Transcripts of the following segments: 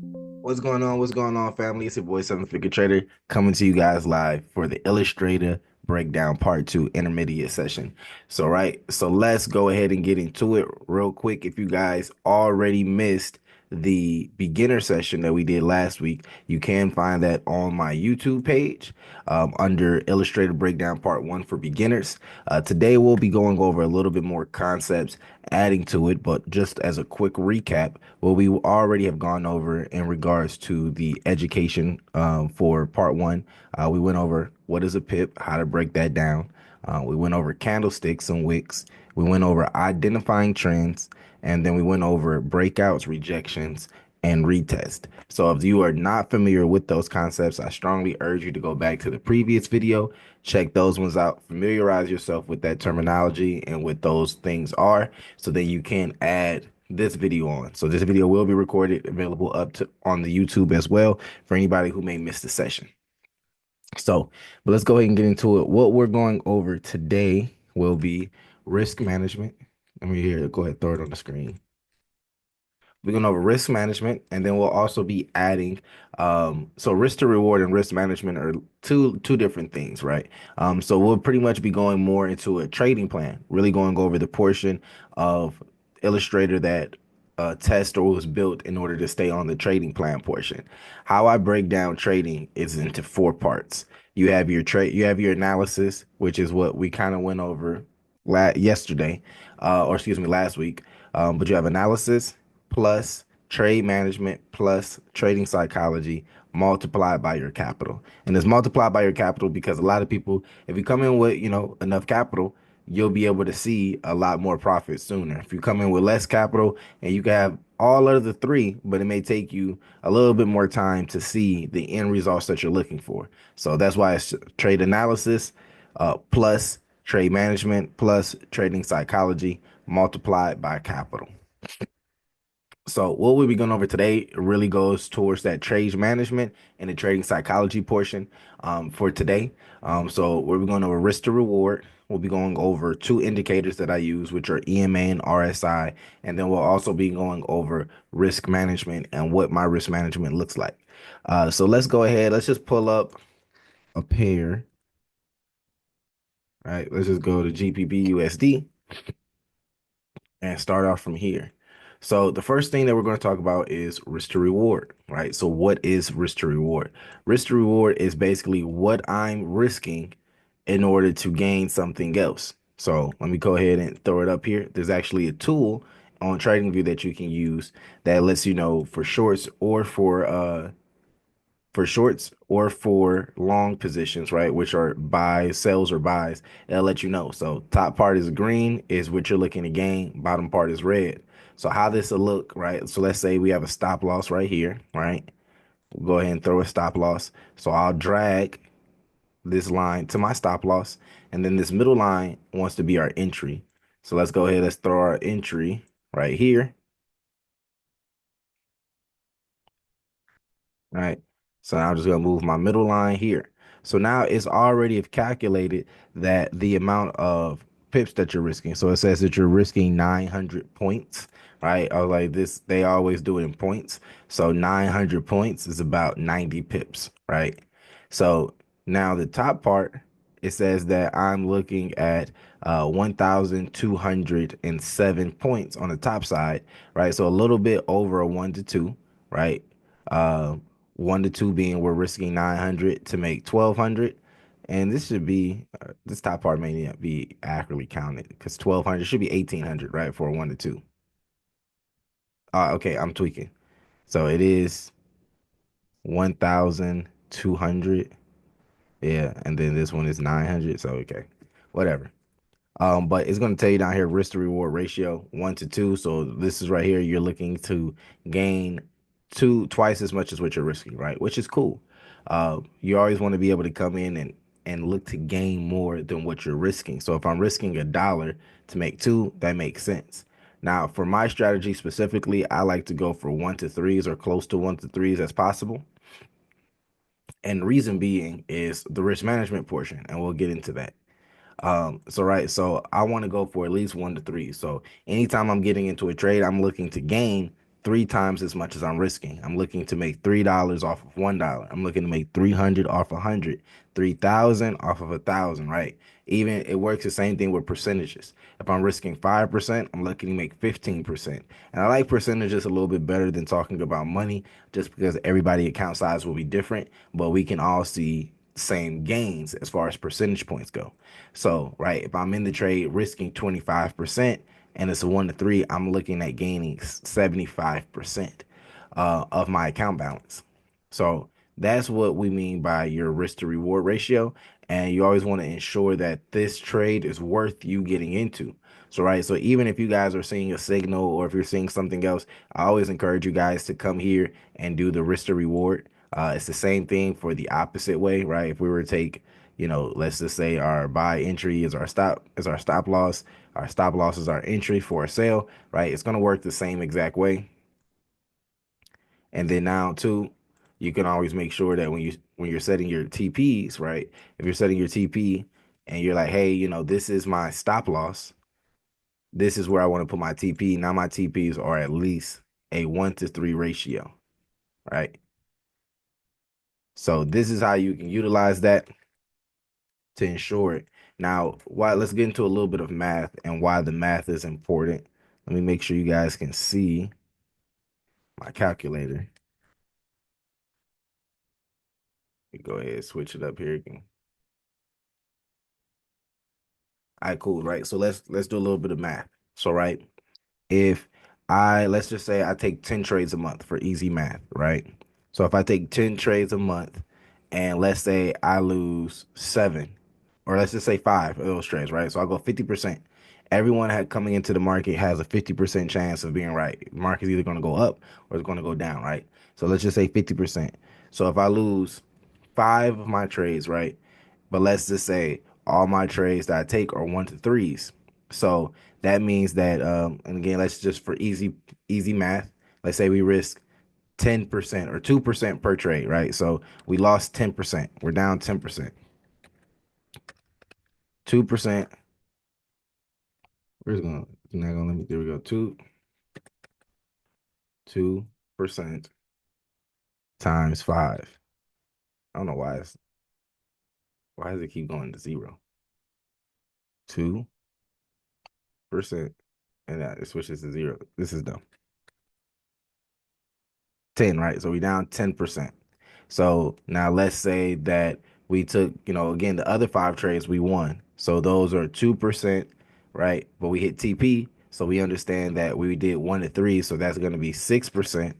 What's going on? What's going on, family? It's your boy, Seven Figure Trader, coming to you guys live for the Illustrator Breakdown Part 2 Intermediate Session. So let's go ahead and get into it real quick. If you guys already missed the beginner session that we did last week, you can find that on my YouTube page under Illustrator Breakdown Part 1 for beginners. Today, we'll be going over a little bit more concepts, adding to it, but just as a quick recap, what we already have gone over in regards to the education for part one. We went over what is a pip, how to break that down. We went over candlesticks and wicks. We went over identifying trends, and then we went over breakouts, rejections, and retest. So if you are not familiar with those concepts, I strongly urge you to go back to the previous video, check those ones out, familiarize yourself with that terminology and what those things are, so that you can add this video on. So this video will be recorded, available up to on the YouTube as well for anybody who may miss the session. But let's go ahead and get into it. What we're going over today will be risk management. Let me here, go ahead, throw it on the screen. We're going over risk management, and then we'll also be adding so risk to reward and risk management are two different things, right? So we'll pretty much be going more into a trading plan, really going over the portion of Illustrator that test or was built in order to stay on the trading plan portion. How I break down trading is into four parts. You have your analysis, which is what we kind of went over yesterday, or excuse me, last week. But you have analysis plus trade management plus trading psychology multiplied by your capital. And it's multiplied by your capital because a lot of people, if you come in with, enough capital, you'll be able to see a lot more profit sooner. If you come in with less capital and you can have all of the three, but it may take you a little bit more time to see the end results that you're looking for. So that's why it's trade analysis plus trade management plus trading psychology multiplied by capital. So what we'll be going over today really goes towards that trade management and the trading psychology portion for today. So we'll be going over risk to reward. We'll be going over two indicators that I use, which are EMA and RSI. And then we'll also be going over risk management and what my risk management looks like. So let's go ahead. Let's just pull up a pair. All right, let's just go to GBP USD and start off from here. So the first thing that we're going to talk about is risk to reward, right? So what is risk to reward? Risk to reward is basically what I'm risking in order to gain something else. So let me go ahead and throw it up here. There's actually a tool on TradingView that you can use that lets you know for shorts or for long positions, right? Which are buys, sells, or buys. It'll let you know. So top part is green is what you're looking to gain. Bottom part is red. So how this will look, right? So let's say we have a stop loss right here, right? We'll go ahead and throw a stop loss. So I'll drag this line to my stop loss. And then this middle line wants to be our entry. So let's go ahead. Let's throw our entry right here. Right. So now I'm just gonna move my middle line here. So now it's already calculated that the amount of pips that you're risking. So it says that you're risking 900 points, right? I was like this, they always do it in points. So 900 points is about 90 pips, right? So now the top part, it says that I'm looking at 1,207 points on the top side, right? So a little bit over a 1 to 2, right? Uh, 1 to 2 being we're risking 900 to make 1,200. And this should be, this top part may not be accurately counted because 1,200 should be 1,800, right? For a 1 to 2. Okay, I'm tweaking. So it is 1,200. Yeah. And then this one is 900. So, okay, whatever. But it's going to tell you down here risk to reward ratio 1 to 2. So this is right here. You're looking to gain twice as much as what you're risking, right? Which is cool. You always want to be able to come in and look to gain more than what you're risking. So if I'm risking $1 to make two, that makes sense. Now, for my strategy specifically, I like to go for 1 to 3s or close to 1 to 3s as possible. And the reason being is the risk management portion, and we'll get into that. So I want to go for at least 1 to 3. So anytime I'm getting into a trade, I'm looking to gain three times as much as I'm risking. I'm looking to make $3 off of $1. I'm looking to make 300 off 100, 3,000 off of 1,000, right? Even it works the same thing with percentages. If I'm risking 5%, I'm looking to make 15%. And I like percentages a little bit better than talking about money, just because everybody account size will be different, but we can all see same gains as far as percentage points go. So, right, if I'm in the trade risking 25%, and it's a 1 to 3, I'm looking at gaining 75% of my account balance. So that's what we mean by your risk to reward ratio. And you always want to ensure that this trade is worth you getting into. So, right. So, even if you guys are seeing a signal or if you're seeing something else, I always encourage you guys to come here and do the risk to reward. It's the same thing for the opposite way, right? If we were to take, let's just say our buy entry is our stop loss. Our stop loss is our entry for a sale, right? It's going to work the same exact way. And then now too, you can always make sure that when you're setting your TPs, right? If you're setting your TP and you're like, hey, this is my stop loss. This is where I want to put my TP. Now my TPs are at least a 1 to 3 ratio, right? So this is how you can utilize that to ensure it. Now, why let's get into a little bit of math and why the math is important. Let me make sure you guys can see my calculator. Go ahead and switch it up here again. All right, cool, right? So let's do a little bit of math. So, right, if let's just say I take 10 trades a month for easy math, right? So if I take 10 trades a month and let's say I lose 7, or let's just say 5 of those trades, right? So I'll go 50%. Everyone had coming into the market has a 50% chance of being right. The market's either going to go up or it's going to go down, right? So let's just say 50%. So if I lose 5 of my trades, right? But let's just say all my trades that I take are 1 to 3s. So that means that, and again, let's just for easy math, let's say we risk 10% or 2% per trade, right? So we lost 10%. We're down 10%. 2%. Where's it going? It's not gonna let me. There we go. 2% times 5. I don't know why does it keep going to 0? 2%, and that it switches to 0. This is dumb. 10, right? So we down 10%. So now let's say that we took, again, the other 5 trades we won. So those are 2%, right? But we hit TP. So we understand that we did 1 to 3. So that's going to be 6%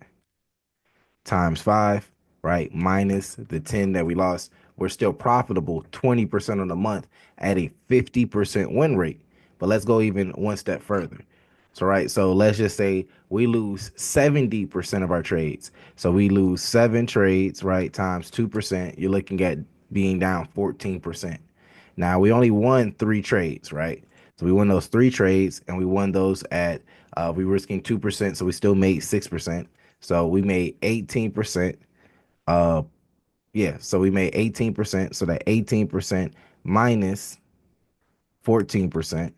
times 5, right? Minus the 10 that we lost. We're still profitable 20% on the month at a 50% win rate. But let's go even one step further. So, right. So let's just say we lose 70% of our trades. So we lose 7 trades, right? Times 2%. You're looking at being down 14%. Now we only won 3 trades, right? So we won those 3 trades and we won those at, we were risking 2%. So we still made 6%. So we made 18%. Uh, yeah. So we made 18%. So that 18% minus 14%,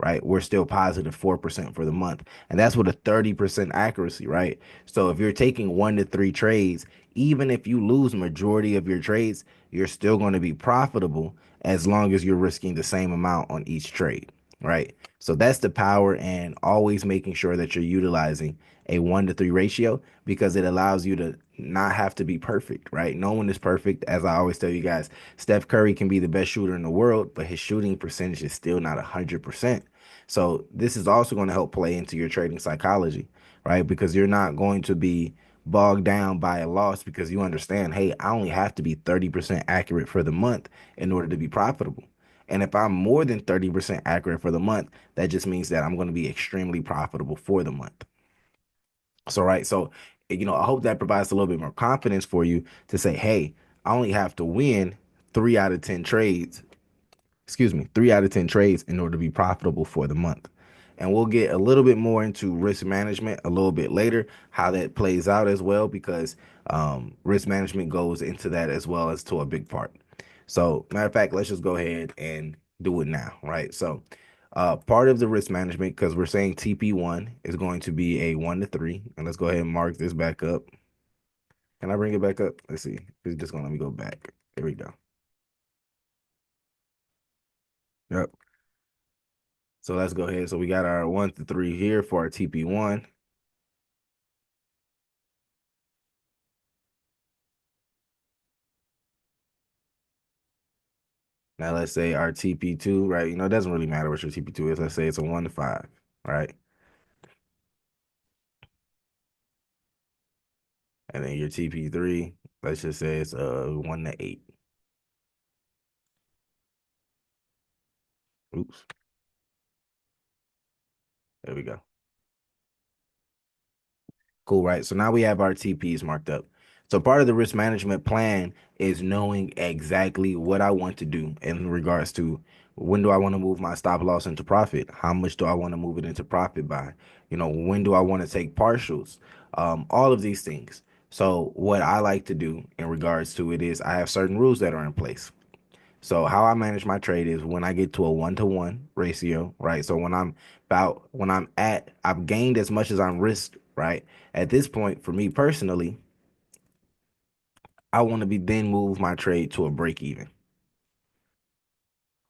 right? We're still positive 4% for the month. And that's with a 30% accuracy, right? So if you're taking 1 to 3 trades, even if you lose majority of your trades, you're still going to be profitable as long as you're risking the same amount on each trade, right? So that's the power, and always making sure that you're utilizing a 1 to 3 ratio, because it allows you to not have to be perfect, right? No one is perfect. As I always tell you guys, Steph Curry can be the best shooter in the world, but his shooting percentage is still not 100%. So this is also going to help play into your trading psychology, right? Because you're not going to be bogged down by a loss, because you understand, hey, I only have to be 30% accurate for the month in order to be profitable. And if I'm more than 30% accurate for the month, that just means that I'm going to be extremely profitable for the month. So, right. So, I hope that provides a little bit more confidence for you to say, hey, I only have to win 3 out of 10 trades, 3 out of 10 trades in order to be profitable for the month. And we'll get a little bit more into risk management a little bit later, how that plays out as well, because risk management goes into that as well as to a big part. So, matter of fact, let's just go ahead and do it now, right? So, Part of the risk management, because we're saying TP1 is going to be a 1 to 3. And let's go ahead and mark this back up. Can I bring it back up? Let's see. It's just gonna let me go back. There we go. Yep. So let's go ahead. So we got our 1 to 3 here for our TP1. Now let's say our TP2, right? It doesn't really matter what your TP2 is. Let's say it's a 1 to 5, right? And then your TP3, let's just say it's a 1 to 8. Oops. There we go. Cool, right? So now we have our TPs marked up. So part of the risk management plan is knowing exactly what I want to do in regards to when do I want to move my stop loss into profit? How much do I want to move it into profit by? When do I want to take partials? All of these things. So what I like to do in regards to it is I have certain rules that are in place. So how I manage my trade is when I get to a 1 to 1 ratio, right? So I've gained as much as I'm risked, right? At this point, for me personally, I want to be then move my trade to a break even.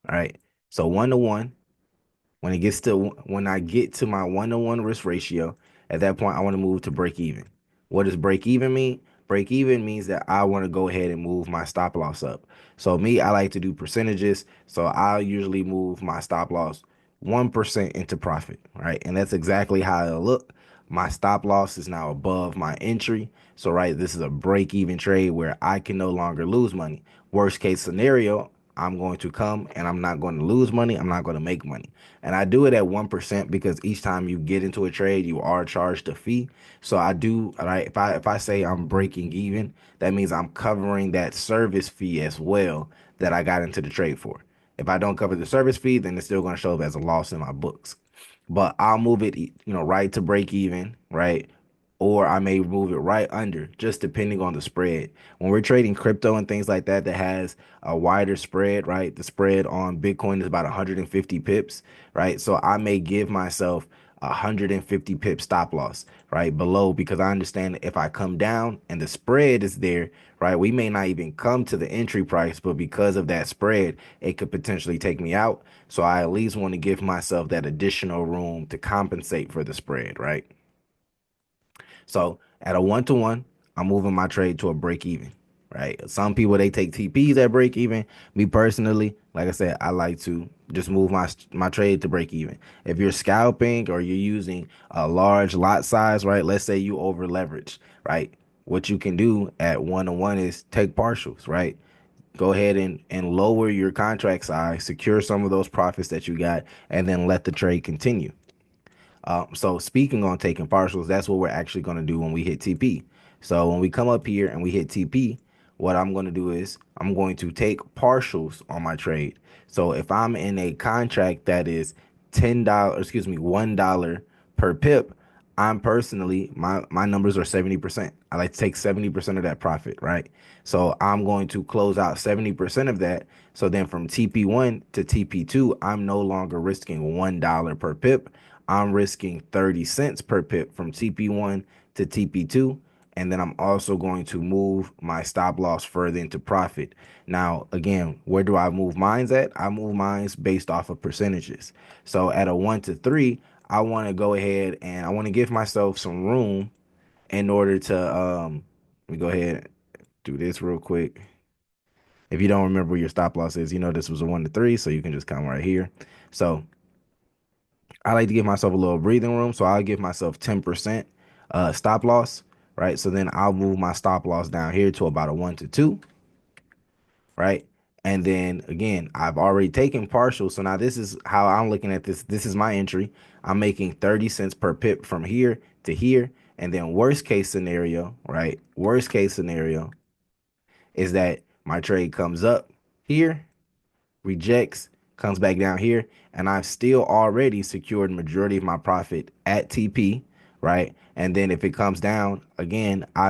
All right. So 1 to 1, when I get to my 1 to 1 risk ratio, at that point I want to move to break even. What does break even mean? Break even means that I want to go ahead and move my stop loss up. So me, I like to do percentages. So I'll usually move my stop loss 1% into profit, right? And that's exactly how it'll look. My stop loss is now above my entry. So right, this is a break even trade where I can no longer lose money. Worst case scenario, I'm going to come and I'm not going to lose money. I'm not going to make money. And I do it at 1% because each time you get into a trade, you are charged a fee. So I do, right? If I say I'm breaking even, that means I'm covering that service fee as well that I got into the trade for. If I don't cover the service fee, then it's still going to show up as a loss in my books. But I'll move it, right to break even, right? Or I may move it right under, just depending on the spread. When we're trading crypto and things like that, that has a wider spread, right? The spread on Bitcoin is about 150 pips, right? So I may give myself 150 pip stop loss, right? Below, because I understand that if I come down and the spread is there, right? We may not even come to the entry price, but because of that spread, it could potentially take me out. So I at least want to give myself that additional room to compensate for the spread, right? So at a 1 to 1, I'm moving my trade to a break even, right? Some people they take TPs at break even. Me personally, like I said, I like to just move my trade to break even. If you're scalping or you're using a large lot size, right? Let's say you over leverage, right? What you can do at 1 to 1 is take partials, right? Go ahead and lower your contract size, secure some of those profits that you got, and then let the trade continue. So speaking on taking partials, that's what we're actually going to do when we hit TP. So when we come up here and we hit TP, what I'm going to do is I'm going to take partials on my trade. So if I'm in a contract that is $1 per pip, I'm personally my numbers are 70%. I like to take 70% of that profit, right? So I'm going to close out 70% of that. So then from TP1 to TP2, I'm no longer risking $1 per pip. I'm risking 30 cents per pip from TP1 to TP2. And then I'm also going to move my stop loss further into profit. Now, again, where do I move mines at? I move mines based off of percentages. So at a 1 to 3, I want to go ahead and I want to give myself some room in order to let me go ahead and do this real quick. If you don't remember where your stop loss is, this was a 1 to 3, so you can just come right here. So I like to give myself a little breathing room, so I'll give myself 10% stop loss, right? So then I'll move my stop loss down here to about a 1 to 2, right? And then again, I've already taken partial. So now this is how I'm looking at this. This is my entry. I'm making 30 cents per pip from here to here. And then worst case scenario, right? Worst case scenario is that my trade comes up here, rejects, comes back down here, and I've still already secured majority of my profit at TP, right? And then if it comes down again, I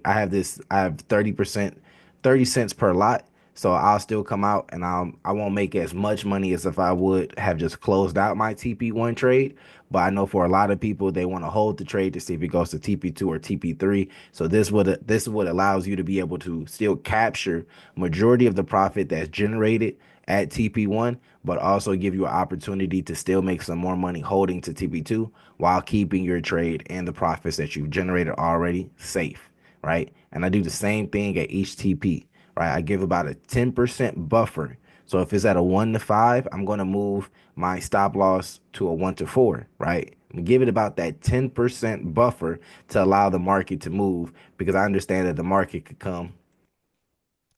have 30%, 30 cents per lot. So I'll still come out and I won't make as much money as if I would have just closed out my TP1 trade. But I know for a lot of people they want to hold the trade to see if it goes to TP2 or TP3. So this is what allows you to be able to still capture majority of the profit that's generated at TP1, but also give you an opportunity to still make some more money holding to TP2 while keeping your trade and the profits that you've generated already safe, right? And I do the same thing at each TP, right? I give about a 10% buffer. So if it's at a 1 to 5, I'm going to move my stop loss to a 1 to 4, right? Give it about that 10% buffer to allow the market to move because I understand that the market could come.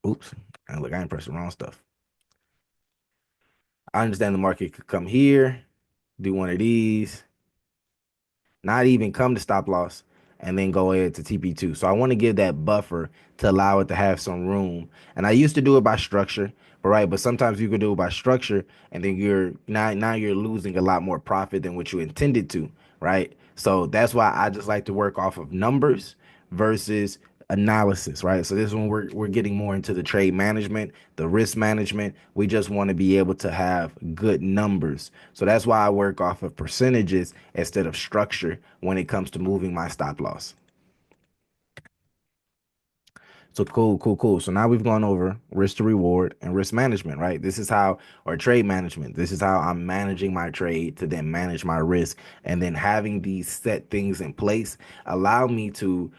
Oops, and look, I ain't pressing the wrong stuff. I understand the market could come here, do one of these, not even come to stop loss, and then go ahead to TP2. So I want to give that buffer to allow it to have some room. And I used to do it by structure, but right, but sometimes you can do it by structure, and then you're now you're losing a lot more profit than what you intended to, right? So that's why I just like to work off of numbers versus analysis, right? So this is when we're getting more into the trade management, the risk management. We just want to be able to have good numbers. So that's why I work off of percentages instead of structure when it comes to moving my stop loss. So cool. So now we've gone over risk to reward and risk management, right? This is how, or trade management. This is how I'm managing my trade to then manage my risk. And then having these set things in place allow me to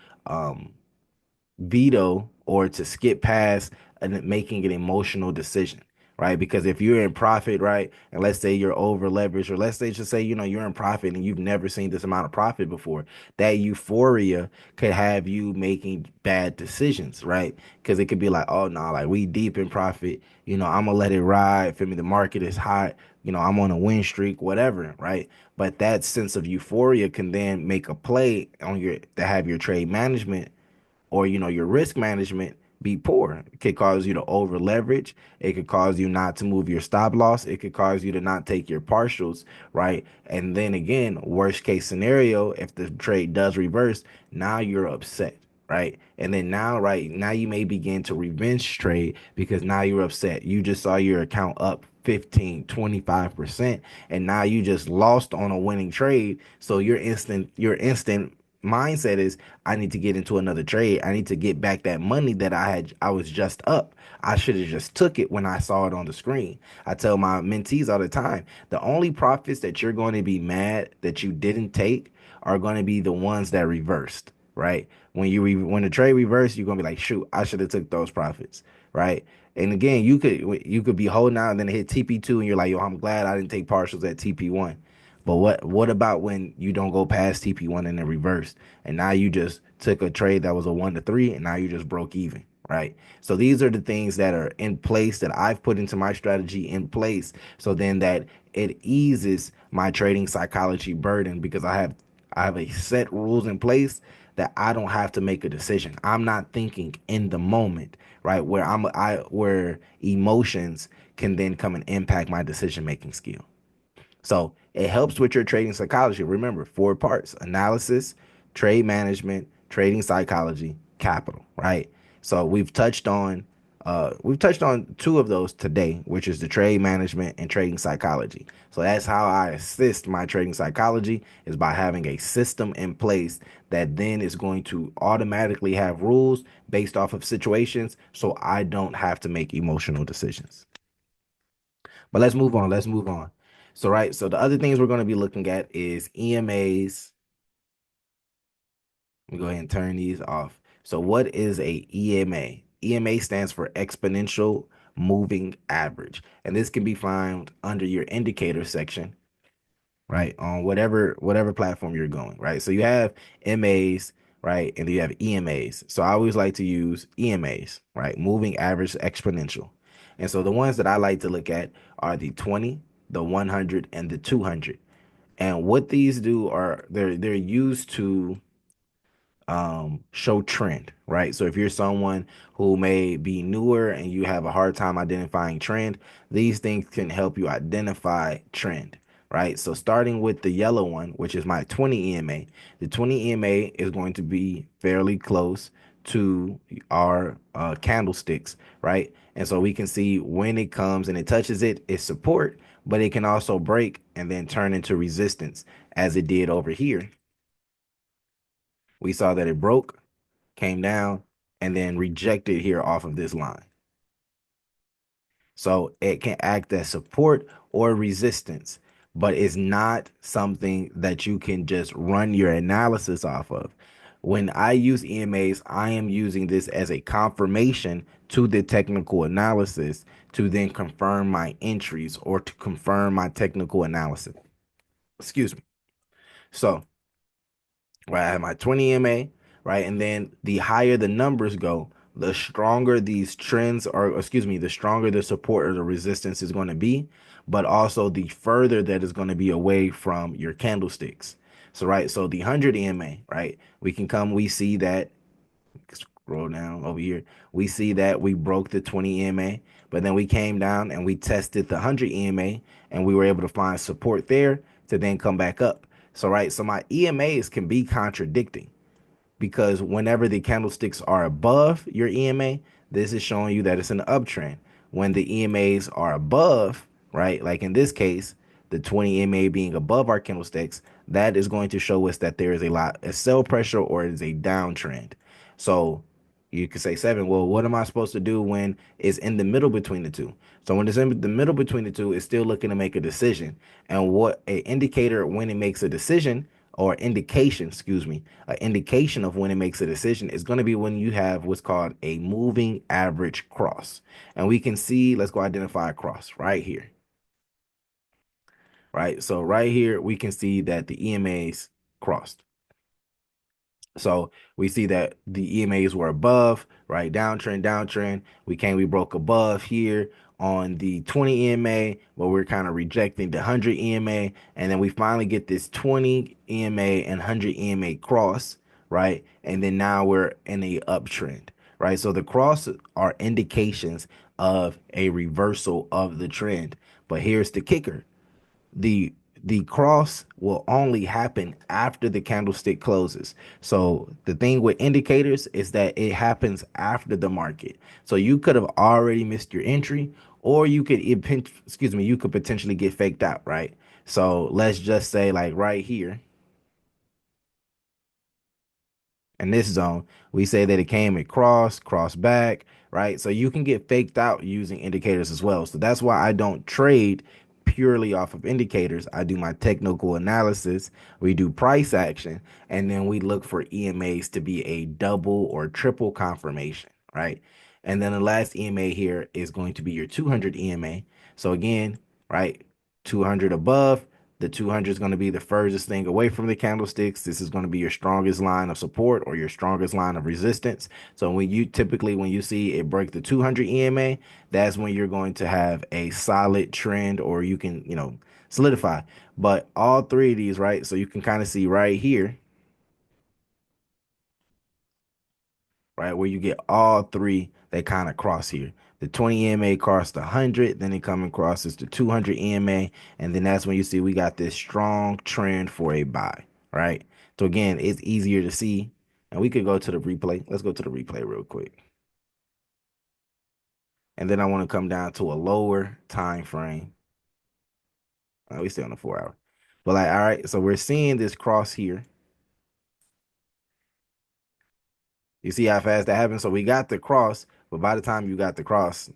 veto or to skip past and making an emotional decision, right? Because if you're in profit, right, and let's say you're over leveraged, or let's say just say you're in profit and you've never seen this amount of profit before, that euphoria could have you making bad decisions, right? Because it could be like, oh no, like we deep in profit, I'm gonna let it ride. For me, the market is hot. I'm on a win streak, whatever, right? But that sense of euphoria can then make a play on your to have your trade management or your risk management be poor. It could cause you to over leverage. It could cause you not to move your stop loss. It could cause you to not take your partials, right? And then again, worst case scenario, if the trade does reverse, now you're upset, right? And then now, right now, you may begin to revenge trade because now you're upset. You just saw your account up 15, 25%, and now you just lost on a winning trade. So your instant mindset is I need to get into another trade. I need to get back that money that I was just up. I should have just took it when I saw it on the screen. I tell my mentees all the time, the only profits that you're going to be mad that you didn't take are going to be the ones that reversed, right? When the trade reversed, you're going to be like, shoot, I should have took those profits, right? And again, you could be holding out and then hit TP2 and you're like, yo, I'm glad I didn't take partials at TP1. But what about when you don't go past TP1 and then reverse, and now you just took a trade that was a 1 to 3, and now you just broke even, right? So these are the things that are in place that I've put into my strategy in place, so then that it eases my trading psychology burden because I have a set rules in place that I don't have to make a decision. I'm not thinking in the moment, right? Where emotions can then come and impact my decision making skill. So it helps with your trading psychology. Remember, 4 parts: analysis, trade management, trading psychology, capital, right? So we've touched on 2 of those today, which is the trade management and trading psychology. So that's how I assist my trading psychology, is by having a system in place that then is going to automatically have rules based off of situations so I don't have to make emotional decisions. But let's move on. Let's move on. So, right. So the other things we're going to be looking at is EMAs. Let me go ahead and turn these off. So what is a EMA? EMA stands for exponential moving average. And this can be found under your indicator section, right? On whatever platform you're going, right? So you have MAs, right? And you have EMAs. So I always like to use EMAs, right? Moving average exponential. And so the ones that I like to look at are the 20, the 100, and the 200. And what these do are they're used to show trend, right? So if you're someone who may be newer and you have a hard time identifying trend, these things can help you identify trend, right? So starting with the yellow one, which is my 20 EMA, the 20 EMA is going to be fairly close to our candlesticks, right? And so we can see when it comes and it touches it, it's support, but it can also break and then turn into resistance as it did over here. We saw that it broke, came down, and then rejected here off of this line. So it can act as support or resistance, but it's not something that you can just run your analysis off of. When I use EMAs, I am using this as a confirmation to the technical analysis to then confirm my entries or to confirm my technical analysis. Excuse me. So right? I have my 20 MA, right? And then the higher the numbers go, the stronger these trends are, excuse me, the stronger the support or the resistance is going to be, but also the further that is going to be away from your candlesticks. So, right, so the 100 EMA, right? We can come, we see that, scroll down over here, we see that we broke the 20 EMA, but then we came down and we tested the 100 EMA and we were able to find support there to then come back up. So, right, so my EMAs can be contradicting because whenever the candlesticks are above your EMA, this is showing you that it's an uptrend. When the EMAs are above, right, like in this case, the 20 EMA being above our candlesticks, that is going to show us that there is a lot of sell pressure or it is a downtrend. So you could say seven. Well, what am I supposed to do when it's in the middle between the two? So when it's in the middle between the two, it's still looking to make a decision. And what an indicator when it makes a decision or indication, excuse me, an indication of when it makes a decision is going to be when you have what's called a moving average cross. And we can see, let's go identify a cross right here. Right. So right here, we can see that the EMAs crossed. So we see that the EMAs were above, right? Downtrend, downtrend. We broke above here on the 20 EMA, but we're kind of rejecting the 100 EMA. And then we finally get this 20 EMA and 100 EMA cross, right? And then now we're in a uptrend, right? So the cross are indications of a reversal of the trend. But here's the kicker the the cross will only happen after the candlestick closes. So the thing with indicators is that it happens after the market. So you could have already missed your entry, or you could excuse me, you could potentially get faked out, right? So let's just say like right here in this zone, we say that it came across, cross back, right? So you can get faked out using indicators as well. So that's why I don't trade purely off of indicators. I do my technical analysis, we do price action, and then we look for EMAs to be a double or triple confirmation, right? And then the last EMA here is going to be your 200 EMA. So again, right, 200 above, the 200 is going to be the furthest thing away from the candlesticks. This is going to be your strongest line of support or your strongest line of resistance. So when you see it break the 200 EMA, that's when you're going to have a solid trend or you can, solidify. But all three of these, right? So you can kind of see right here, right? Where you get all three, they kind of cross here. The 20 EMA crossed the 100, then it come across as the 200 EMA, and then that's when you see we got this strong trend for a buy, right? So again, it's easier to see, and we could go to the replay. Let's go to the replay real quick. And then I want to come down to a lower time frame. We stay on the 4 hour. But like, all right, so we're seeing this cross here. You see how fast that happened? So we got the cross, but by the time you got the cross,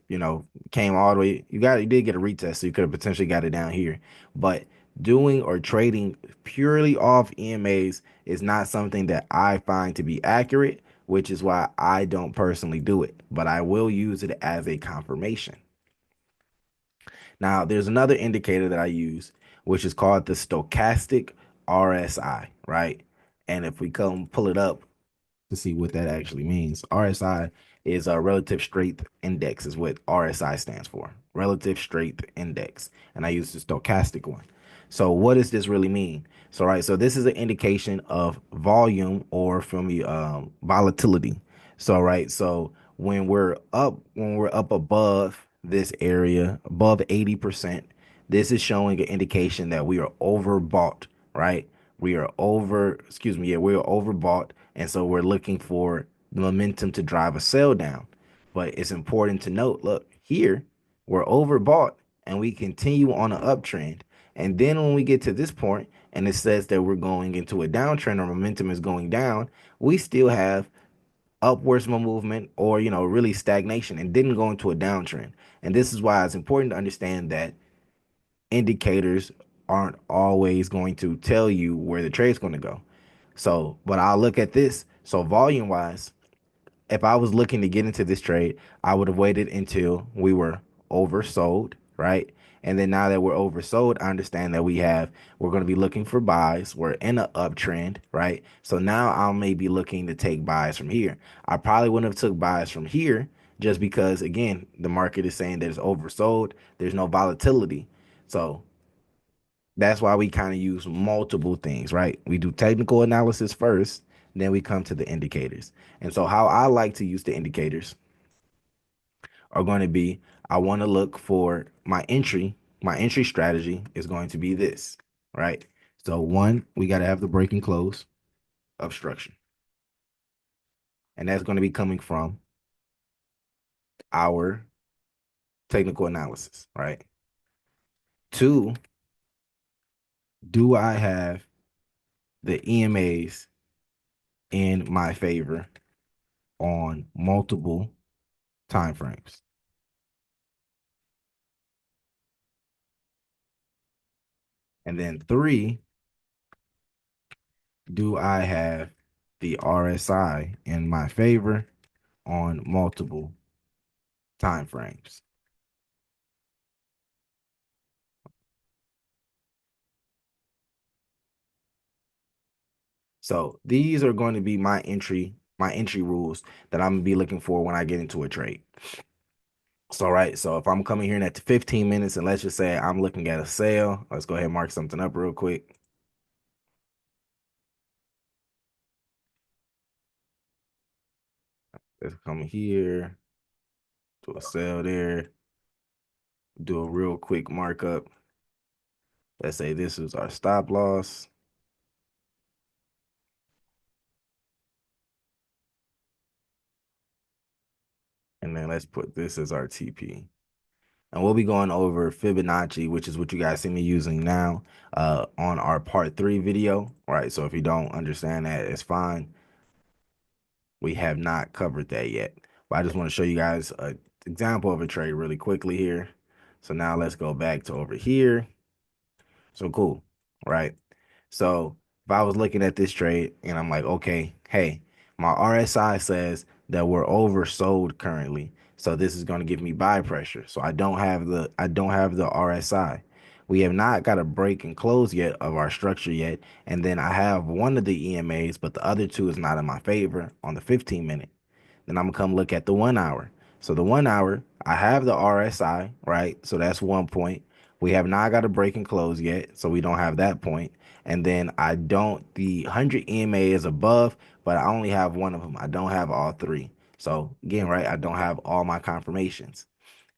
came all the way, you did get a retest, so you could have potentially got it down here. But doing or trading purely off EMAs is not something that I find to be accurate, which is why I don't personally do it, but I will use it as a confirmation. Now, there's another indicator that I use, which is called the stochastic RSI, right? And if we come pull it up, to see what that actually means. RSI is a relative strength index, is what RSI stands for. Relative strength index. And I use the stochastic one. So what does this really mean? So right, so this is an indication of volume or from the volatility. So right, so when we're up above this area, above 80%, this is showing an indication that we are overbought, right? We are overbought, and so we're looking for the momentum to drive a sell down. But it's important to note, look, here, we're overbought and we continue on an uptrend. And then when we get to this point and it says that we're going into a downtrend or momentum is going down, we still have upwards movement or really stagnation and didn't go into a downtrend. And this is why it's important to understand that indicators aren't always going to tell you where the trade's going to go. So, but I'll look at this. So volume wise, if I was looking to get into this trade, I would have waited until we were oversold, right? And then now that we're oversold, I understand that we're going to be looking for buys. We're in an uptrend, right? So now I may be looking to take buys from here. I probably wouldn't have took buys from here just because again, the market is saying that it's oversold. There's no volatility. So that's why we kind of use multiple things, right? We do technical analysis first, then we come to the indicators. And so how I like to use the indicators are going to be, I want to look for my entry. My entry strategy is going to be this, right? So one, we got to have the break and close obstruction. And that's going to be coming from our technical analysis, right? Two, do I have the EMAs in my favor on multiple time frames? And then three, do I have the RSI in my favor on multiple time frames? So these are going to be my entry rules that I'm gonna be looking for when I get into a trade. So right, so if I'm coming here in at 15 minutes and let's just say I'm looking at a sale, let's go ahead and mark something up real quick. Let's come here, do a sale there, do a real quick markup. Let's say this is our stop loss. And then let's put this as our TP. And we'll be going over Fibonacci, which is what you guys see me using now on our part 3 video. All right, so if you don't understand that, it's fine. We have not covered that yet. But I just want to show you guys an example of a trade really quickly here. So now let's go back to over here. So cool, right? So if I was looking at this trade and I'm like, okay, hey, my RSI says that we're oversold currently. So this is going to give me buy pressure. So I don't have the RSI. We have not got a break and close yet of our structure yet. And then I have one of the EMAs, but the other two is not in my favor on the 15 minute. Then I'm gonna come look at the 1 hour. So the 1 hour, I have the RSI, right? So that's 1 point. We have not got a break and close yet, so we don't have that point. And then I don't, the 100 EMA is above, but I only have one of them. I don't have all three. So again, right, I don't have all my confirmations.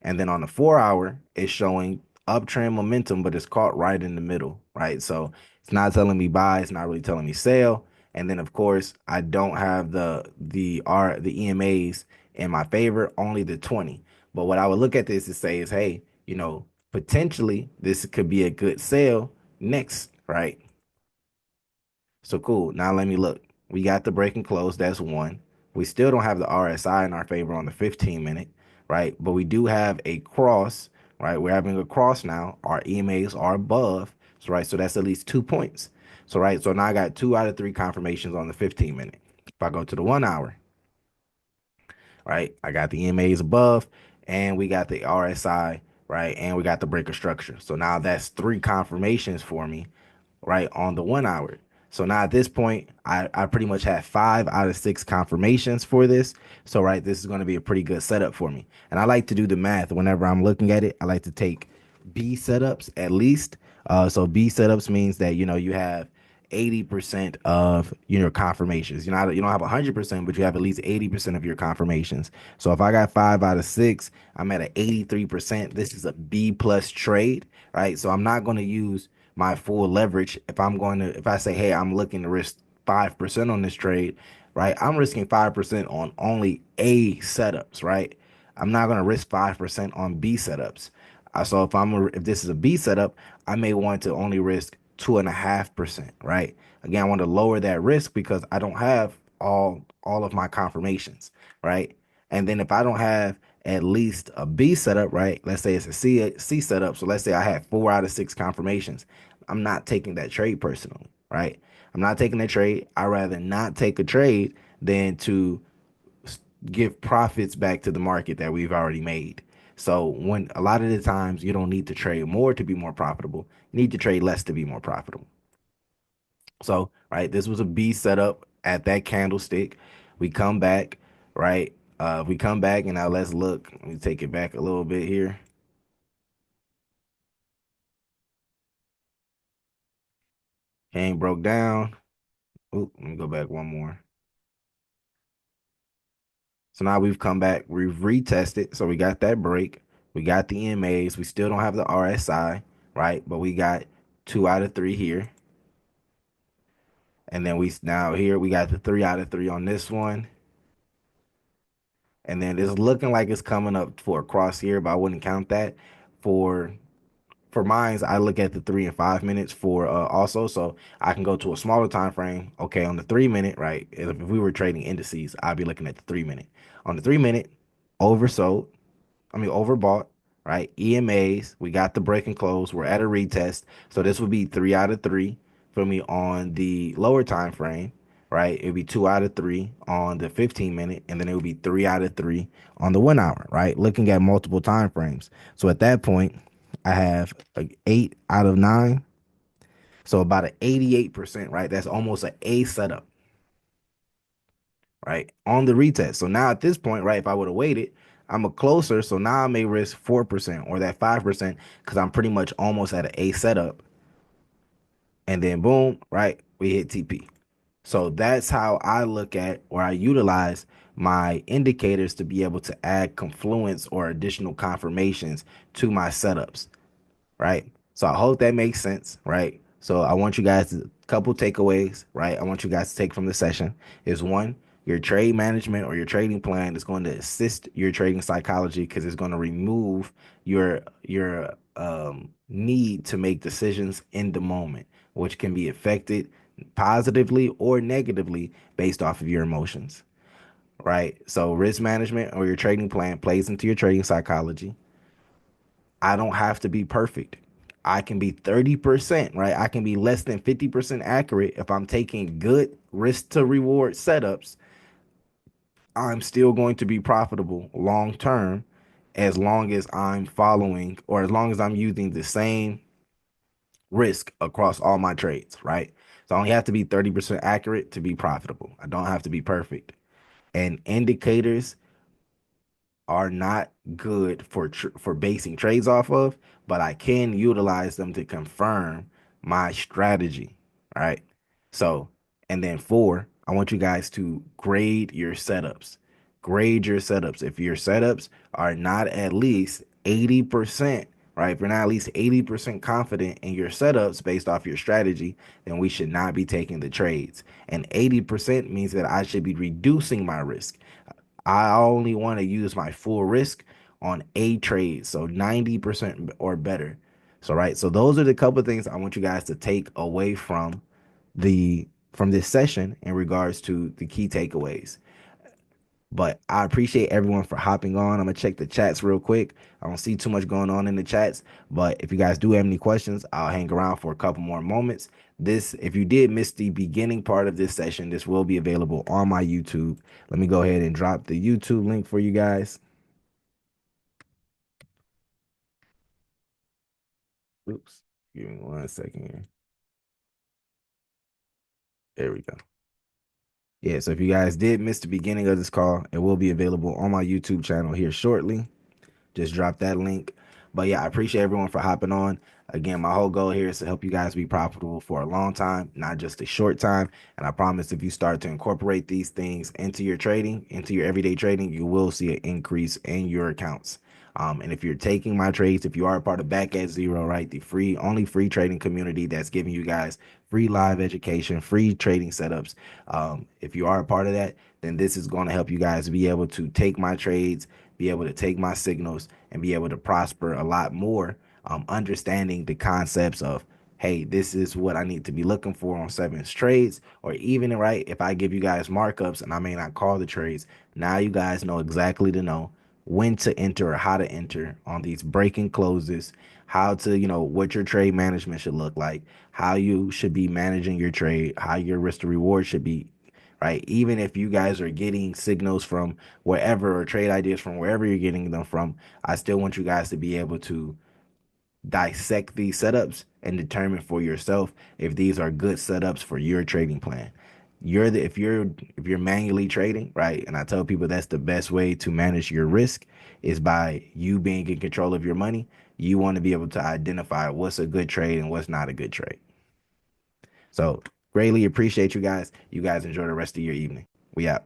And then on the 4 hour, it's showing uptrend momentum, but it's caught right in the middle, right? So it's not telling me buy, it's not really telling me sell. And then of course, I don't have the EMAs in my favor, only the 20. But what I would look at this and say is, hey, potentially this could be a good sale next, right? So cool. Now let me look. We got the break and close. That's one. We still don't have the RSI in our favor on the 15 minute, right? But we do have a cross, right? We're having a cross now. Our EMAs are above. So, right. So that's at least 2 points. So, right. So now I got 2 out of 3 confirmations on the 15 minute. If I go to the 1 hour, right, I got the EMAs above and we got the RSI, right? And we got the breaker structure. So now that's 3 confirmations for me, right, on the 1 hour. So now at this point, I pretty much have 5 out of 6 confirmations for this. So, right, this is going to be a pretty good setup for me. And I like to do the math whenever I'm looking at it. I like to take B setups at least. So B setups means that, you have 80% of your confirmations. You don't have 100%, but you have at least 80% of your confirmations. So if I got 5 out of 6, I'm at an 83%. This is a B plus trade, right? So I'm not going to use my full leverage. If I say, hey, I'm looking to risk 5% on this trade, right? I'm risking 5% on only A setups, right? I'm not going to risk 5% on B setups. So if this is a B setup, I may want to only risk 2.5%, right? Again, I want to lower that risk because I don't have all of my confirmations, right? And then if I don't have at least a B setup, right? Let's say it's a C setup. So let's say I had 4 out of 6 confirmations. I'm not taking that trade personally, right? I'm not taking a trade. I rather not take a trade than to give profits back to the market that we've already made. So when a lot of the times you don't need to trade more to be more profitable, you need to trade less to be more profitable. So, right, this was a B setup at that candlestick. We come back, right? We come back and now let's look. Let me take it back a little bit here. Came broke down. Oop, let me go back one more. So now we've come back, we've retested. So we got that break. We got the MAs. We still don't have the RSI, right? But we got 2 out of 3 here. And then we now here we got the 3 out of 3 on this one. And then it's looking like it's coming up for a cross here, but I wouldn't count that. For for mines, I look at the 3 and 5 minutes for also, so I can go to a smaller time frame. Okay, on the 3 minute, right? If we were trading indices, I'd be looking at the 3 minute. On the 3 minute, oversold. I mean, overbought, right? EMAs, we got the break and close. We're at a retest. So this would be 3 out of 3 for me on the lower time frame, right? It would be 2 out of 3 on the 15 minute, and then it would be 3 out of 3 on the 1 hour, right? Looking at multiple time frames. So at that point, I have like 8 out of 9. So about an 88%, right? That's almost an A setup, right? On the retest. So now at this point, right, if I would have waited, I'm a closer. So now I may risk 4% or that 5% because I'm pretty much almost at an A setup. And then boom, right, we hit TP. So that's how I look at or I utilize my indicators to be able to add confluence or additional confirmations to my setups, right? So I hope that makes sense, right? So I want you guys to couple takeaways, right? I want you guys to take from the session is one, your trade management or your trading plan is going to assist your trading psychology because it's going to remove your need to make decisions in the moment, which can be affected positively or negatively based off of your emotions, right? So risk management or your trading plan plays into your trading psychology. I don't have to be perfect. I can be 30%, right? I can be less than 50% accurate if I'm taking good risk to reward setups. I'm still going to be profitable long term as long as I'm following or as long as I'm using the same risk across all my trades, right? So I only have to be 30% accurate to be profitable. I don't have to be perfect. And indicators are not good for basing trades off of, but I can utilize them to confirm my strategy. All right. So, and then 4, I want you guys to grade your setups. Grade your setups. If your setups are not at least 80%, right? If you're not at least 80% confident in your setups based off your strategy, then we should not be taking the trades. And 80% means that I should be reducing my risk. I only want to use my full risk on a trade, so 90% or better. So right, so those are the couple of things I want you guys to take away from this session in regards to the key takeaways. But I appreciate everyone for hopping on. I'm gonna check the chats real quick. I don't see too much going on in the chats, but if you guys do have any questions, I'll hang around for a couple more moments. If you did miss the beginning part of this session, this will be available on my YouTube. Let me go ahead and drop the YouTube link for you guys. Oops, give me 1 second here. There we go. Yeah, so if you guys did miss the beginning of this call, it will be available on my YouTube channel here shortly. Just drop that link. But yeah, I appreciate everyone for hopping on. Again, my whole goal here is to help you guys be profitable for a long time, not just a short time. And I promise if you start to incorporate these things into your trading, into your everyday trading, you will see an increase in your accounts. And if you're taking my trades, if you are a part of Back at Zero, right, the only free trading community that's giving you guys free live education, free trading setups. If you are a part of that, then this is going to help you guys be able to take my trades, be able to take my signals, and be able to prosper a lot more, understanding the concepts of, hey, this is what I need to be looking for on Sevens trades, or even, right, if I give you guys markups and I may not call the trades, now you guys know exactly to know when to enter or how to enter on these breaking closes, how to, what your trade management should look like, how you should be managing your trade, how your risk to reward should be, right? Even if you guys are getting signals from wherever or trade ideas from wherever you're getting them from, I still want you guys to be able to dissect these setups and determine for yourself if these are good setups for your trading plan. If you're manually trading, right? And I tell people that's the best way to manage your risk is by you being in control of your money. You want to be able to identify what's a good trade and what's not a good trade. So greatly appreciate you guys. You guys enjoy the rest of your evening. We out.